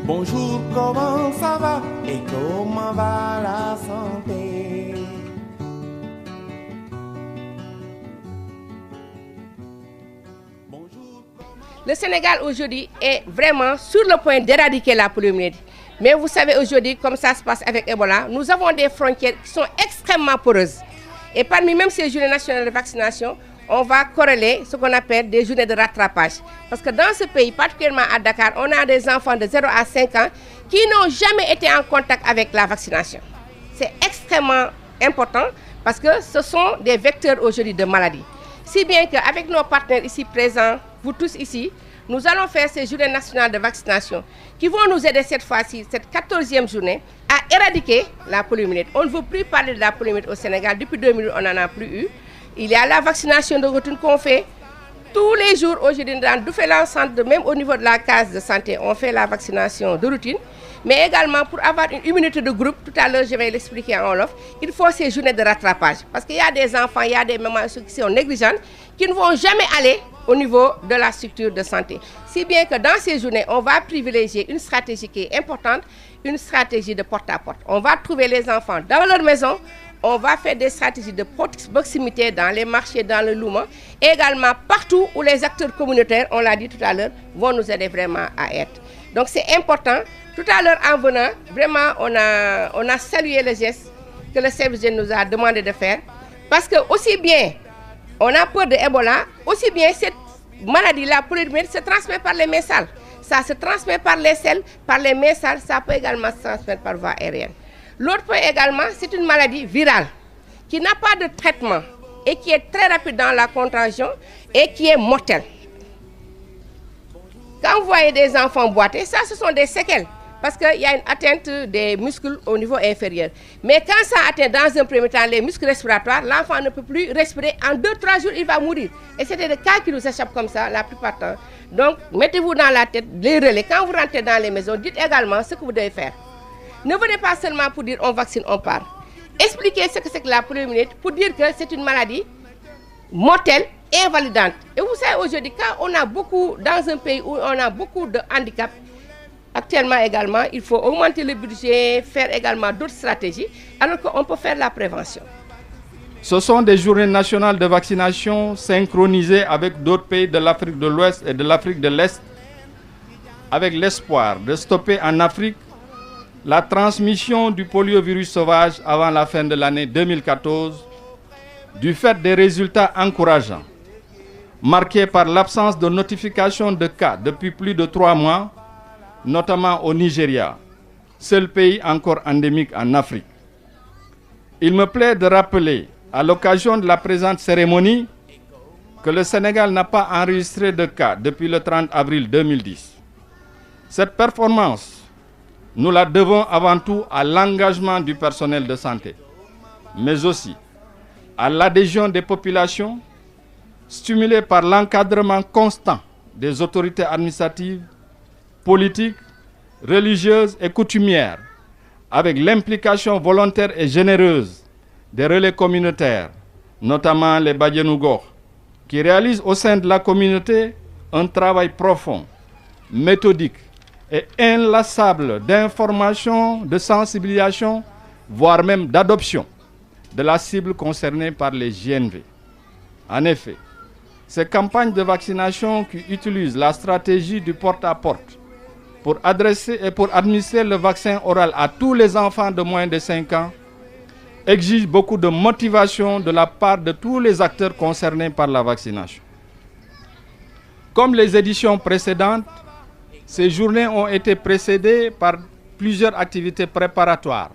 Bonjour, comment ça va et comment va la santé? Le Sénégal aujourd'hui est vraiment sur le point d'éradiquer la poliomyélite. Mais vous savez aujourd'hui, comme ça se passe avec Ebola, nous avons des frontières qui sont extrêmement poreuses. Et parmi même ces journées nationales de vaccination, on va corréler ce qu'on appelle des journées de rattrapage. Parce que dans ce pays, particulièrement à Dakar, on a des enfants de 0 à 5 ans qui n'ont jamais été en contact avec la vaccination. C'est extrêmement important parce que ce sont des vecteurs aujourd'hui de maladies. Si bien qu'avec nos partenaires ici présents, vous tous ici, nous allons faire ces journées nationales de vaccination qui vont nous aider cette fois-ci, cette 14e journée, à éradiquer la poliomyélite. On ne veut plus parler de la poliomyélite au Sénégal. Depuis 2000, on n'en a plus eu. Il y a la vaccination de routine qu'on fait tous les jours aujourd'hui dans différents centres, même au niveau de la case de santé, on fait la vaccination de routine. Mais également pour avoir une immunité de groupe, tout à l'heure je vais l'expliquer en Wolof, il faut ces journées de rattrapage. Parce qu'il y a des enfants, il y a des mamans qui sont négligentes, qui ne vont jamais aller au niveau de la structure de santé. Si bien que dans ces journées, on va privilégier une stratégie qui est importante, une stratégie de porte-à-porte. On va trouver les enfants dans leur maison, on va faire des stratégies de proximité dans les marchés, dans le Louma, et également partout où les acteurs communautaires, on l'a dit tout à l'heure, vont nous aider vraiment à être. Donc c'est important. Tout à l'heure en venant, vraiment on a salué le geste que le service nous a demandé de faire. Parce que aussi bien on a peur de Ebola, aussi bien cette maladie-là, poliomyélite, se transmet par les mains sales. Ça se transmet par les selles, par les mains sales, ça peut également se transmettre par voie aérienne. L'autre point également, c'est une maladie virale qui n'a pas de traitement et qui est très rapide dans la contagion et qui est mortelle. Quand vous voyez des enfants boiter, ça ce sont des séquelles parce qu'il y a une atteinte des muscles au niveau inférieur. Mais quand ça atteint dans un premier temps les muscles respiratoires, l'enfant ne peut plus respirer. En 2-3 jours, il va mourir. Et c'est des cas qui nous échappent comme ça la plupart du temps. Donc, mettez-vous dans la tête les relais. Quand vous rentrez dans les maisons, dites également ce que vous devez faire. Ne venez pas seulement pour dire on vaccine, on part. Expliquez ce que c'est que la poliomyélite pour dire que c'est une maladie mortelle, invalidante. Et vous savez aujourd'hui, quand on a beaucoup, dans un pays où on a beaucoup de handicaps, actuellement également, il faut augmenter le budget, faire également d'autres stratégies, alors qu'on peut faire la prévention. Ce sont des journées nationales de vaccination synchronisées avec d'autres pays de l'Afrique de l'Ouest et de l'Afrique de l'Est, avec l'espoir de stopper en Afrique la transmission du poliovirus sauvage avant la fin de l'année 2014, du fait des résultats encourageants, marqués par l'absence de notification de cas depuis plus de 3 mois, notamment au Nigeria, seul pays encore endémique en Afrique. Il me plaît de rappeler, à l'occasion de la présente cérémonie, que le Sénégal n'a pas enregistré de cas depuis le 30 avril 2010. Cette performance, nous la devons avant tout à l'engagement du personnel de santé, mais aussi à l'adhésion des populations, stimulée par l'encadrement constant des autorités administratives, politiques, religieuses et coutumières, avec l'implication volontaire et généreuse des relais communautaires, notamment les Badianougor, qui réalisent au sein de la communauté un travail profond, méthodique et inlassable d'information, de sensibilisation, voire même d'adoption de la cible concernée par les JNV. En effet, ces campagnes de vaccination qui utilisent la stratégie du porte-à-porte pour adresser et pour administrer le vaccin oral à tous les enfants de moins de 5 ans exigent beaucoup de motivation de la part de tous les acteurs concernés par la vaccination. Comme les éditions précédentes, ces journées ont été précédées par plusieurs activités préparatoires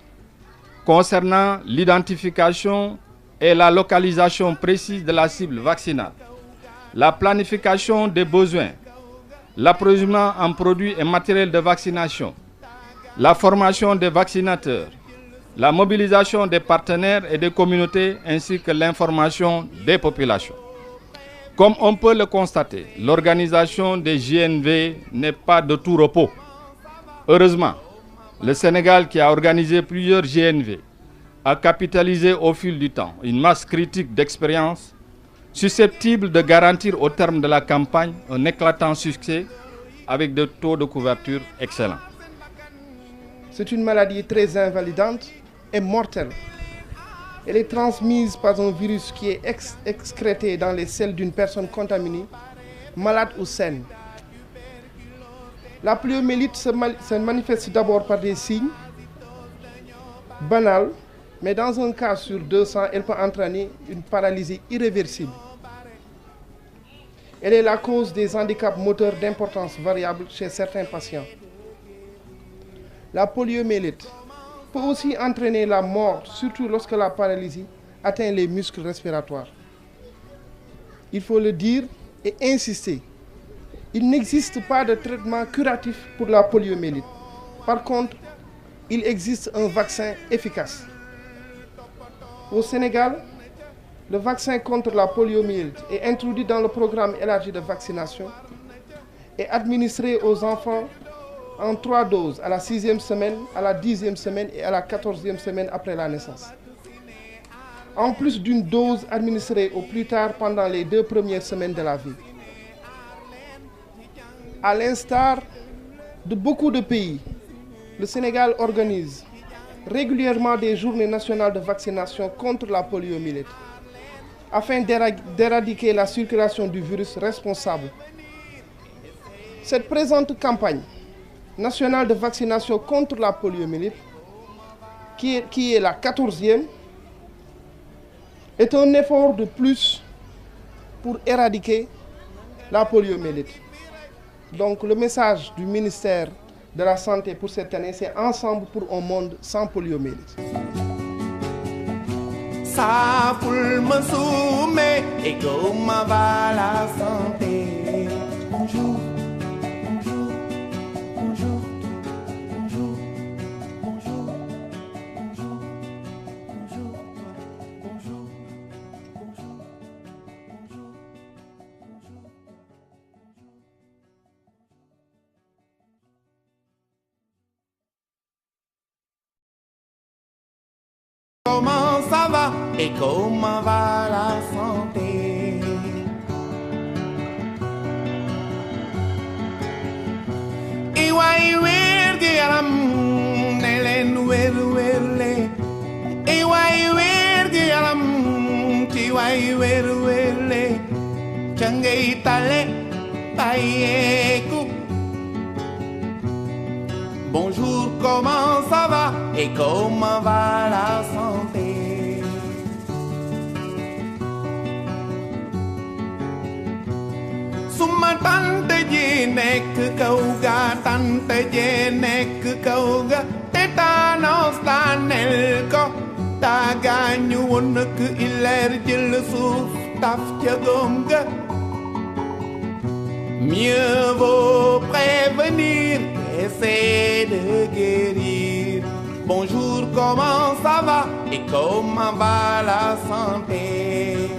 concernant l'identification et la localisation précise de la cible vaccinale, la planification des besoins, l'approvisionnement en produits et matériels de vaccination, la formation des vaccinateurs, la mobilisation des partenaires et des communautés ainsi que l'information des populations. Comme on peut le constater, l'organisation des JNV n'est pas de tout repos. Heureusement, le Sénégal, qui a organisé plusieurs JNV, a capitalisé au fil du temps une masse critique d'expérience susceptible de garantir au terme de la campagne un éclatant succès avec des taux de couverture excellents. C'est une maladie très invalidante et mortelle. Elle est transmise par un virus qui est excrété dans les selles d'une personne contaminée, malade ou saine. La poliomyélite se manifeste d'abord par des signes banals, mais dans un cas sur 200, elle peut entraîner une paralysie irréversible. Elle est la cause des handicaps moteurs d'importance variable chez certains patients. La poliomyélite peut aussi entraîner la mort, surtout lorsque la paralysie atteint les muscles respiratoires. Il faut le dire et insister. Il n'existe pas de traitement curatif pour la poliomyélite. Par contre, il existe un vaccin efficace. Au Sénégal, le vaccin contre la poliomyélite est introduit dans le programme élargi de vaccination et administré aux enfants en 3 doses à la 6e semaine, à la 10e semaine et à la 14e semaine après la naissance. En plus d'une dose administrée au plus tard pendant les 2 premières semaines de la vie. À l'instar de beaucoup de pays, le Sénégal organise régulièrement des journées nationales de vaccination contre la poliomyélite afin d'éradiquer la circulation du virus responsable. Cette présente campagne nationale de vaccination contre la poliomyélite, qui est la 14e, est un effort de plus pour éradiquer la poliomyélite. Donc le message du ministère de la Santé pour cette année, c'est ensemble pour un monde sans poliomyélite. Ça foule me soumet et comment va la santé? Bonjour, bonjour, bonjour, bonjour, bonjour, bonjour, bonjour, bonjour, bonjour, Comment ça va et comment va la santé? Iwai werdi alam nelen werle. Iwai werdi alam tiwai werle. Changai tale payeku. Bonjour, comment ça va et comment va la santé? Suma tante ji nek kauga, tante ji nek kauga, tétanos tanel ko, taga ñu won ke iler jël suuf taf ca gonga. Mieux vaut prévenir qu'essayer de guérir. Bonjour, comment ça va et comment va la santé?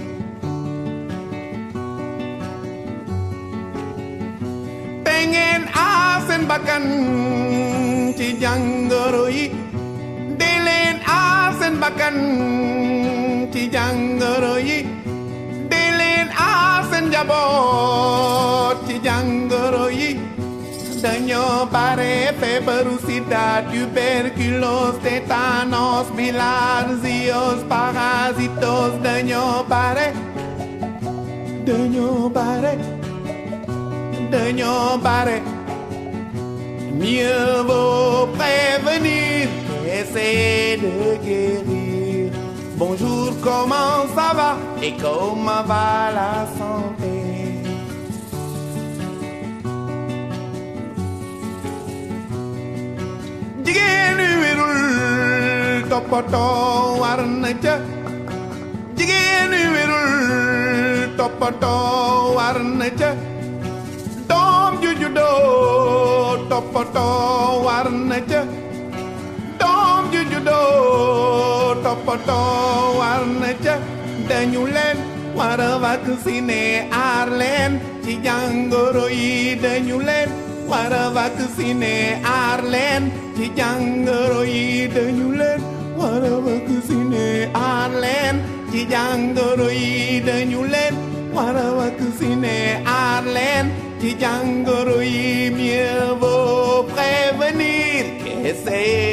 Pengen asen bakan ci jangoro yi. Delen asen bakan ci jangoro yi. Delen asen jabot ci jangoro yi. Dañoo bare feebaru sida, tuberculose, tétanos, bilharziose, parasitos. Dañoo bare, dañoo bare, dañoo bare. Mieux vaut prévenir qu'essayer de guérir. Bonjour, comment ça va et comment va la santé? Jigéenu wérul toppatoo war na ca. Jigéenu wérul toppatoo war na ca. Doom ju juddoo toppatoo war na ca. Doom ju juddoo toppatoo war na ca. Dañu leen war a vacciner aar leen ci jàngoro yi. Dañu leen war a vacciner aar leen ci jàngoro yi. Dañu leen war a vacciner aar leen ci jàngoro yi. Dañu leen war a vacciner aar leen ci jàngoro yi. Mieux vaut prévenir qu'essayer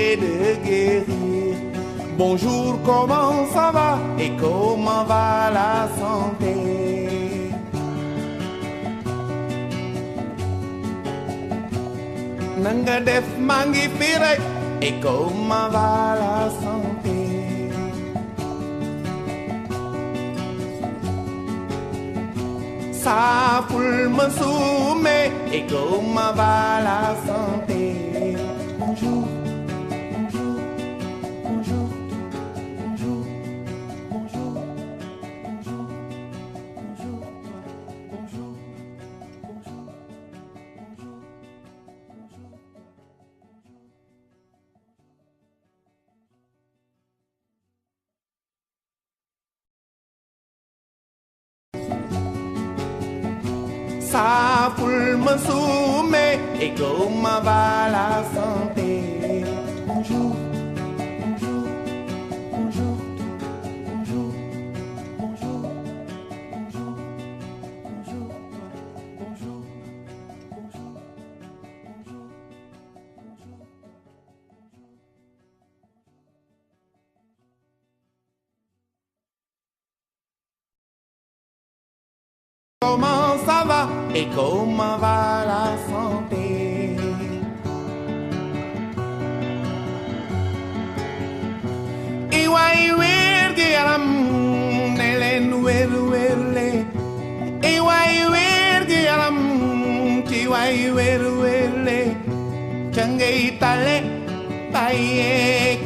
Bonjour, comment ça va et comment va la santé? Nanga def mangi fi rek et comment va la santé? Ça foule me soumet et comment va la santé? Bonjour. Ça foule me soumet et comment va la santé? Bonjour, bonjour, bonjour, bonjour, bonjour, bonjour, bonjour, bonjour, bonjour. Comment ça va et comment va la santé? Iwai wergi yaram nelen werle. Iwai wergi yaram tiwai werle. Changay tale taye